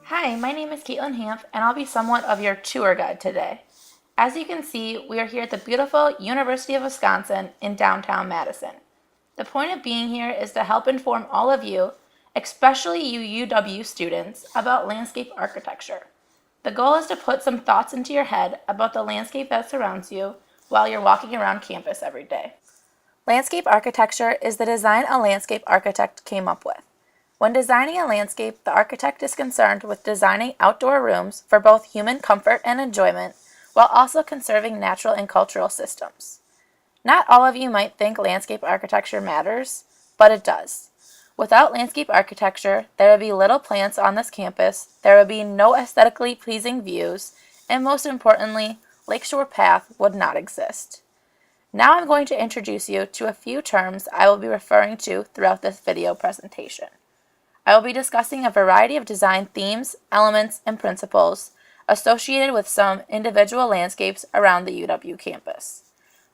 Hi, my name is Caitlin Hamp, and I'll be somewhat of your tour guide today. As you can see, we are here at the beautiful University of Wisconsin in downtown Madison. The point of being here is to help inform all of you, especially you UW students, about landscape architecture. The goal is to put some thoughts into your head about the landscape that surrounds you while you're walking around campus every day. Landscape architecture is the design a landscape architect came up with. When designing a landscape, the architect is concerned with designing outdoor rooms for both human comfort and enjoyment, while also conserving natural and cultural systems. Not all of you might think landscape architecture matters, but it does. Without landscape architecture, there would be little plants on this campus, there would be no aesthetically pleasing views, and most importantly, Lakeshore Path would not exist. Now I'm going to introduce you to a few terms I will be referring to throughout this video presentation. I will be discussing a variety of design themes, elements, and principles associated with some individual landscapes around the UW campus.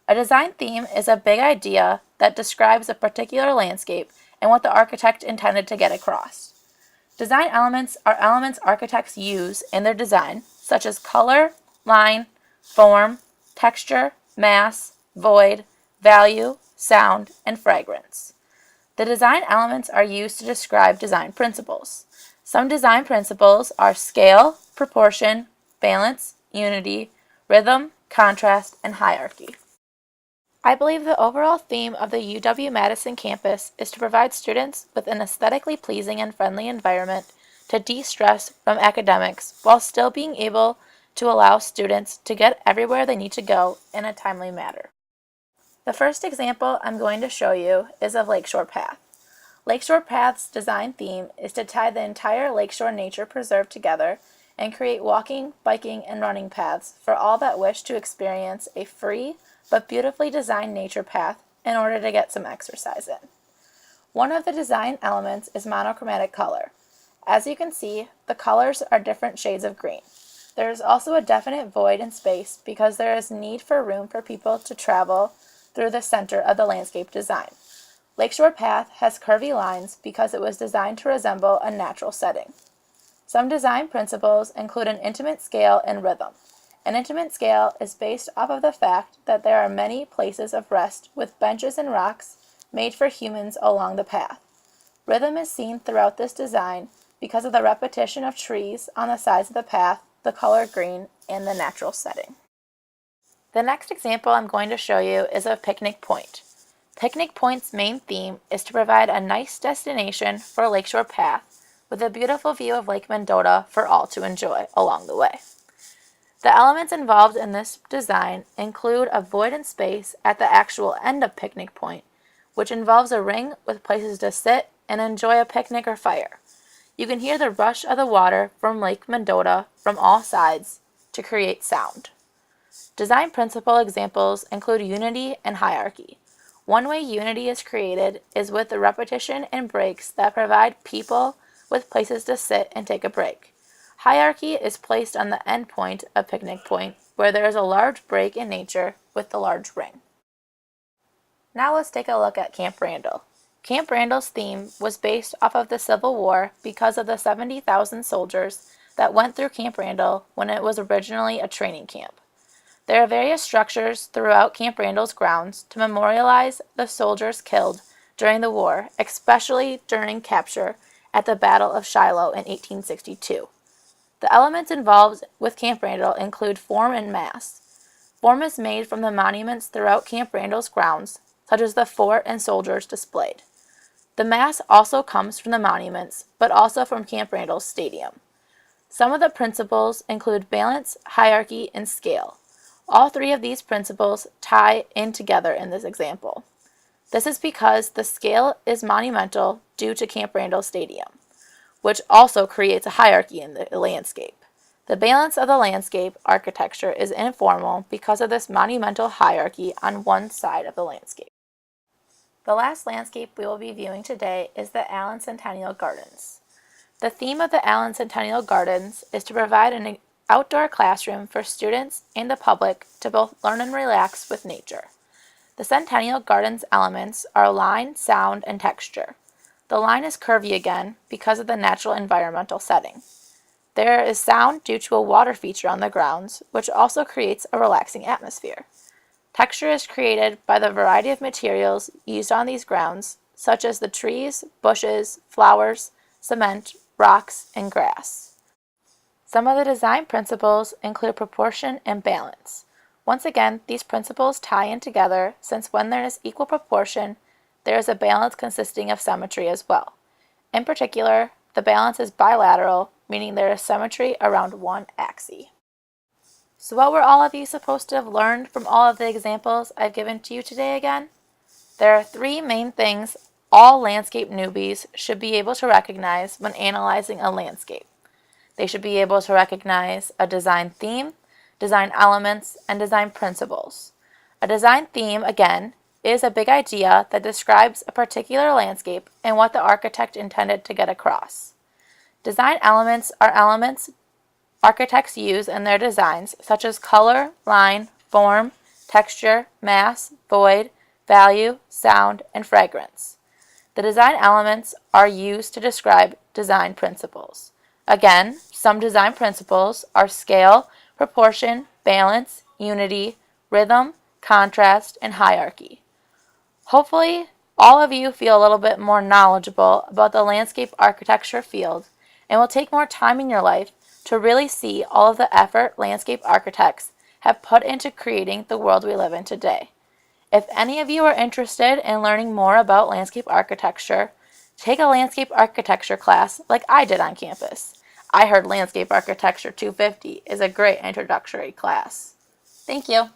A design theme is a big idea that describes a particular landscape and what the architect intended to get across. Design elements are elements architects use in their design, such as color, line, form, texture, mass, void, value, sound, and fragrance. The design elements are used to describe design principles. Some design principles are scale, proportion, balance, unity, rhythm, contrast, and hierarchy. I believe the overall theme of the UW-Madison campus is to provide students with an aesthetically pleasing and friendly environment to de-stress from academics while still being able to allow students to get everywhere they need to go in a timely manner. The first example I'm going to show you is of Lakeshore Path. Lakeshore Path's design theme is to tie the entire Lakeshore Nature Preserve together and create walking, biking, and running paths for all that wish to experience a free but beautifully designed nature path in order to get some exercise in. One of the design elements is monochromatic color. As you can see, the colors are different shades of green. There is also a definite void in space because there is need for room for people to travel through the center of the landscape design. Lakeshore Path has curvy lines because it was designed to resemble a natural setting. Some design principles include an intimate scale and rhythm. An intimate scale is based off of the fact that there are many places of rest with benches and rocks made for humans along the path. Rhythm is seen throughout this design because of the repetition of trees on the sides of the path, the color green, and the natural setting. The next example I'm going to show you is of Picnic Point. Picnic Point's main theme is to provide a nice destination for Lakeshore Path with a beautiful view of Lake Mendota for all to enjoy along the way. The elements involved in this design include a void in space at the actual end of Picnic Point, which involves a ring with places to sit and enjoy a picnic or fire. You can hear the rush of the water from Lake Mendota from all sides to create sound. Design principle examples include unity and hierarchy. One way unity is created is with the repetition and breaks that provide people with places to sit and take a break. Hierarchy is placed on the end point of Picnic Point, where there is a large break in nature with the large ring. Now let's take a look at Camp Randall. Camp Randall's theme was based off of the Civil War because of the 70,000 soldiers that went through Camp Randall when it was originally a training camp. There are various structures throughout Camp Randall's grounds to memorialize the soldiers killed during the war, especially during capture at the Battle of Shiloh in 1862. The elements involved with Camp Randall include form and mass. Form is made from the monuments throughout Camp Randall's grounds, such as the fort and soldiers displayed. The mass also comes from the monuments, but also from Camp Randall's stadium. Some of the principles include balance, hierarchy, and scale. All three of these principles tie in together in this example. This is because the scale is monumental due to Camp Randall Stadium, which also creates a hierarchy in the landscape. The balance of the landscape architecture is informal because of this monumental hierarchy on one side of the landscape. The last landscape we will be viewing today is the Allen Centennial Gardens. The theme of the Allen Centennial Gardens is to provide an outdoor classroom for students and the public to both learn and relax with nature. The Centennial Garden's elements are line, sound, and texture. The line is curvy again because of the natural environmental setting. There is sound due to a water feature on the grounds, which also creates a relaxing atmosphere. Texture is created by the variety of materials used on these grounds, such as the trees, bushes, flowers, cement, rocks, and grass. Some of the design principles include proportion and balance. Once again, these principles tie in together since when there is equal proportion, there is a balance consisting of symmetry as well. In particular, the balance is bilateral, meaning there is symmetry around one axis. So what were all of you supposed to have learned from all of the examples I've given to you today again? There are three main things all landscape newbies should be able to recognize when analyzing a landscape. They should be able to recognize a design theme, design elements, and design principles. A design theme, again, is a big idea that describes a particular landscape and what the architect intended to get across. Design elements are elements architects use in their designs, such as color, line, form, texture, mass, void, value, sound, and fragrance. The design elements are used to describe design principles. Again, some design principles are scale, proportion, balance, unity, rhythm, contrast, and hierarchy. Hopefully, all of you feel a little bit more knowledgeable about the landscape architecture field and will take more time in your life to really see all of the effort landscape architects have put into creating the world we live in today. If any of you are interested in learning more about landscape architecture, take a landscape architecture class like I did on campus. I heard Landscape Architecture 250 is a great introductory class. Thank you.